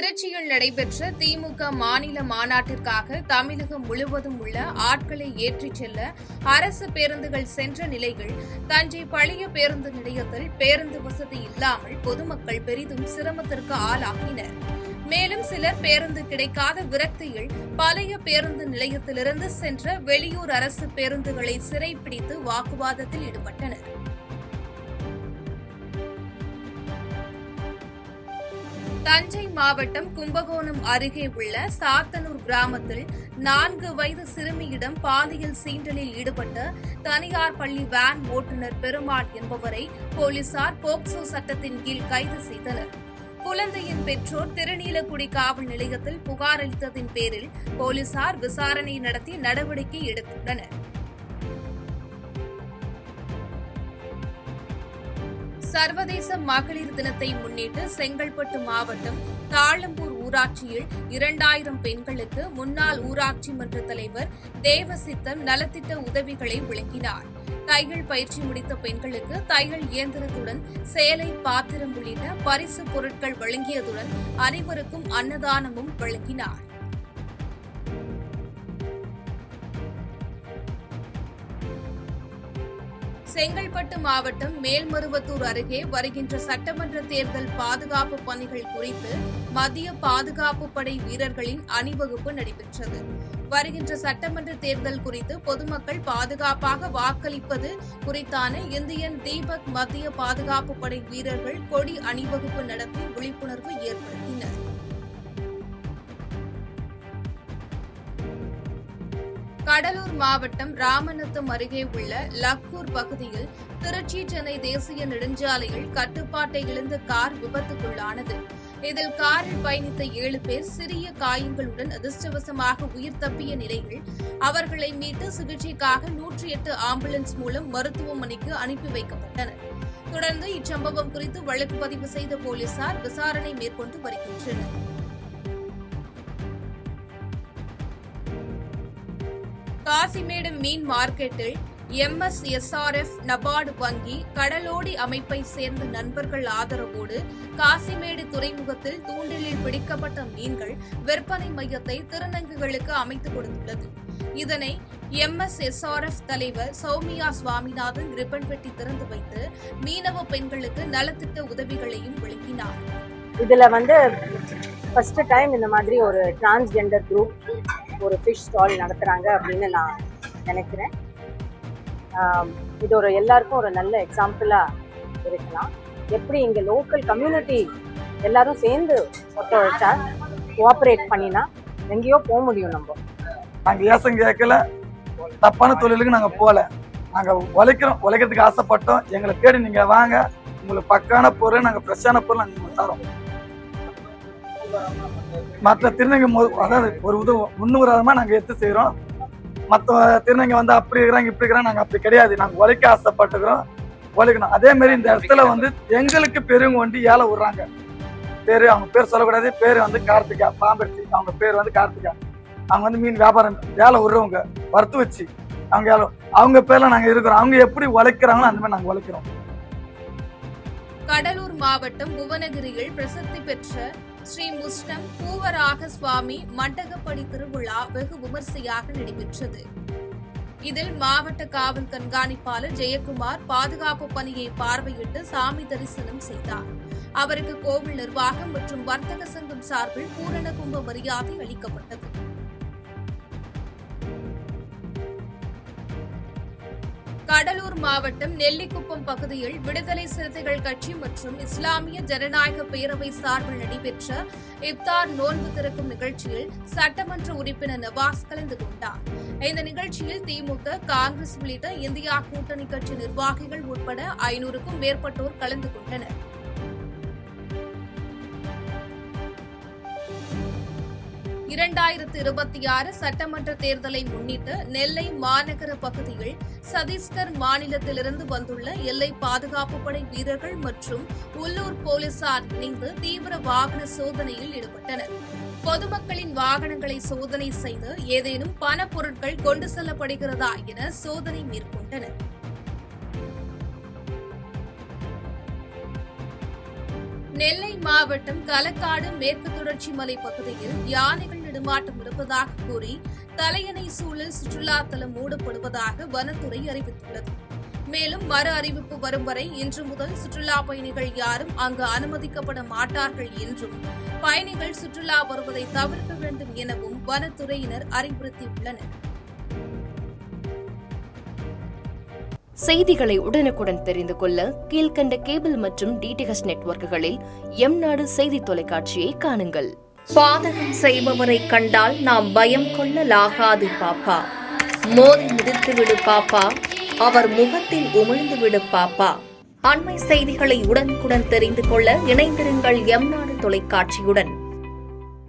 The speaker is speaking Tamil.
திருச்சியில் நடைபெற்ற திமுக மாநில மாநாட்டிற்காக தமிழகம் முழுவதும் உள்ள ஆட்களை ஏற்றிச் செல்ல அரசு பேருந்துகள் சென்ற நிலையில் தஞ்சை பழைய பேருந்து நிலையத்தில் பேருந்து வசதி இல்லாமல் பொதுமக்கள் பெரிதும் சிரமத்திற்கு ஆளாகினர். மேலும் சிலர் பேருந்து கிடைக்காத விரக்தியில் பழைய பேருந்து நிலையத்திலிருந்து சென்ற வெளியூர் அரசு பேருந்துகளை சிறைப்பிடித்து வாக்குவாதத்தில் ஈடுபட்டனர். தஞ்சை மாவட்டம் கும்பகோணம் அருகே உள்ள சாத்தனூர் கிராமத்தில் 4 வயது சிறுமியிடம் பாலியல் சீண்டலில் ஈடுபட்ட தனியார் பள்ளி வேன் ஓட்டுநர் பெருமாள் என்பவரை போலீசார் போக்சோ சட்டத்தின் கீழ் கைது செய்தனர். குழந்தையின் பெற்றோர் திருநீலக்குடி காவல் நிலையத்தில் புகார் அளித்ததின் பேரில் போலீசார் விசாரணை நடத்தி நடவடிக்கை எடுத்துள்ளனர். சர்வதேச மகளிர் தினத்தை முன்னிட்டு செங்கல்பட்டு மாவட்டம் தாழம்பூர் ஊராட்சியில் 2000 பெண்களுக்கு முன்னாள் ஊராட்சி மன்ற தலைவர் தேவசித்தன் நலத்திட்ட உதவிகளை வழங்கினார். தையல் பயிற்சி முடித்த பெண்களுக்கு தையல் இயந்திரத்துடன் சேலை, பாத்திரம் உள்ளிட்ட பரிசு பொருட்கள் வழங்கியதுடன் அனைவருக்கும் அன்னதானமும் வழங்கினார். செங்கல்பட்டு மாவட்டம் மேல்மருவத்தூர் அருகே வருகின்ற சட்டமன்ற தேர்தல் பாதுகாப்பு பணிகள் குறித்து மத்திய பாதுகாப்பு படை வீரர்களின் அணிவகுப்பு நடைபெற்றது. வருகின்ற சட்டமன்ற தேர்தல் குறித்து பொதுமக்கள் பாதுகாப்பாக வாக்களிப்பது குறித்தான இந்தியன் தீபக் மத்திய பாதுகாப்பு படை வீரர்கள் கொடி அணிவகுப்பு நடத்தி விழிப்புணர்வு ஏற்படுத்தினர். கடலூர் மாவட்டம் ராமநத்தம் அருகே உள்ள லக்கூர் பகுதியில் திருச்சி சென்னை தேசிய நெடுஞ்சாலையில் கட்டுப்பாட்டை இழந்த கார் விபத்துக்குள்ளானது. இதில் காரில் பயணித்த 7 பேர் சிறிய காயங்களுடன் அதிர்ஷ்டவசமாக உயிர் தப்பிய நிலையில் அவர்களை மீட்டு சிகிச்சைக்காக 108 ஆம்புலன்ஸ் மூலம் மருத்துவமனைக்கு அனுப்பி வைக்கப்பட்டனர். தொடர்ந்து இச்சம்பவம் குறித்து வழக்கு பதிவு செய்த போலீசார் விசாரணை மேற்கொண்டு வருகின்றனர். காசிமேடு மீன் மார்க்கெட்டில் MSSRF நபார்டு வங்கி கடலோடி அமைப்பை சேர்ந்த நண்பர்கள் ஆதரவோடு காசிமேடு துறைமுகத்தில் தூண்டிலில் பிடிக்கப்பட்ட மீன்கள் விற்பனை மையத்தை திருநங்கைகளுக்கு அமைத்துக் கொடுத்துள்ளது. இதனை MSSRF தலைவர் சௌமியா சுவாமிநாதன் ரிப்பன் வெட்டி திறந்து வைத்து மீனவ பெண்களுக்கு நலத்திட்ட உதவிகளையும் வழங்கினார். இதுல ஃபர்ஸ்ட் டைம் இந்த மாதிரி ஒரு டிரான்ஸ்ஜெண்டர் குரூப் ஒரு ஃபிஷ் ஸ்டால் நடத்துகிறாங்க அப்படின்னு நான் நினைக்கிறேன். இது எல்லாருக்கும் ஒரு நல்ல எக்ஸாம்பிளாக இருக்கலாம். எப்படி இங்கே லோக்கல் கம்யூனிட்டி எல்லாரும் சேர்ந்து ஒத்துழைச்சா கோஆப்ரேட் பண்ணினா எங்கேயோ போக முடியும். நாங்கள் ஏசம் கேட்கல, தப்பான தொழிலுக்கு நாங்கள் போகல. நாங்கள் உழைக்கிறதுக்கு ஆசைப்பட்டோம். எங்களை தேடி நீங்கள் வாங்க, உங்களுக்கு பக்கான பொருள், நாங்கள் ஃப்ரெஷ்ஷான பொருள் நாங்கள் தரோம். மற்ற திருநங்கை அதாவது ஒரு முன்னுதாரணமாக நாங்கள் எடுத்து செய்கிறோம். மற்ற திருநங்கை அப்படி இருக்கிறாங்க இப்படி இருக்கிறாங்க, நாங்கள் அப்படி கிடையாது. நாங்கள் உழைக்க ஆசைப்பட்டுக்கிறோம், உழைக்கணும். அதே மாதிரி இந்த இடத்துல எங்களுக்கு பெரியவங்க ஏழை விடுறாங்க. அவங்க பேர் சொல்லக்கூடாது. பேர் கார்த்திகா பாம்பர்த்தி. அவங்க பேர் கார்த்திகா. அவங்க மீன் வியாபாரம் ஏழை விடுறவங்க வறுத்து வச்சு அவங்க பேர்ல நாங்கள் இருக்கிறோம். அவங்க எப்படி உழைக்கிறாங்களோ அந்த மாதிரி நாங்கள் உழைக்கிறோம். கடலூர் மாவட்டம் புவனகிரியில் பிரசித்தி பெற்ற ஸ்ரீ முஸ்டம் பூவராக சுவாமி மண்டகப்படி திருவிழா வெகு விமர்சையாக நடைபெற்றது. இதில் மாவட்ட காவல் கண்காணிப்பாளர் ஜெயக்குமார் பாதுகாப்பு பணியை பார்வையிட்டு சாமி தரிசனம் செய்தார். அவருக்கு கோவில் நிர்வாகம் மற்றும் வர்த்தக சங்கம் சார்பில் பூரண கும்ப மரியாதை அளிக்கப்பட்டது. கடலூர் மாவட்டம் நெல்லிக்குப்பம் பகுதியில் விடுதலை சிறுத்தைகள் கட்சி மற்றும் இஸ்லாமிய ஜனநாயக பேரவை சார்பில் நடைபெற்ற இப்தார் நோன்பு திறக்கும் நிகழ்ச்சியில் சட்டமன்ற உறுப்பினர் நவாஸ் கலந்து கொண்டார். இந்த நிகழ்ச்சியில் திமுக, காங்கிரஸ் உள்ளிட்ட இந்தியா கூட்டணி கட்சி நிர்வாகிகள் உட்பட 500க்கும் மேற்பட்டோர் கலந்து கொண்டனர். (2026) சட்டமன்ற தேர்தலை முன்னிட்டு நெல்லை மாநகர பகுதியில் சத்தீஸ்கர் மாநிலத்திலிருந்து வந்துள்ள எல்லை பாதுகாப்பு படை வீரர்கள் மற்றும் உள்ளூர் போலீசார் இணைந்து தீவிர வாகன சோதனையில் ஈடுபட்டனர். பொதுமக்களின் வாகனங்களை சோதனை செய்து ஏதேனும் பணப் பொருட்கள் கொண்டு செல்லப்படுகிறதா என சோதனை மேற்கொண்டனர். நெல்லை மாவட்டம் களக்காடு மேற்கு தொடர்ச்சி மலை பகுதியில் யானைகள் நடுமாட்டம் இருப்பதாக கூறி தலையணை சூழல் சுற்றுலா தலம் மூடப்படுவதாக வனத்துறை அறிவித்துள்ளது. மேலும் மறு அறிவிப்பு வரும் வரை இன்று முதல் சுற்றுலா பயணிகள் யாரும் அங்கு அனுமதிக்கப்பட மாட்டார்கள் என்றும் பயணிகள் சுற்றுலா வருவதை தவிர்க்க வேண்டும் எனவும் வனத்துறையினர் அறிவுறுத்தியுள்ளனர். செய்திகளை உடனுக்குடன் தெரிந்து கொள்ள கீழ்கண்ட கேபிள் மற்றும் டிடிஎச் நெட்வொர்க்குகளில் எம்நாடு செய்தி தொலைக்காட்சியை காணுங்கள். பாதகம் செய்பவரை கண்டால் நாம் பயம் கொள்ளலாகாது பாப்பா. மோதி மிதித்துவிடு பாப்பா, அவர் முகத்தில் உமிழ்ந்துவிடு பாப்பா. அண்மை செய்திகளை உடனுக்குடன் தெரிந்து கொள்ள இணைந்திருங்கள் எம்நாடு தொலைக்காட்சியுடன்.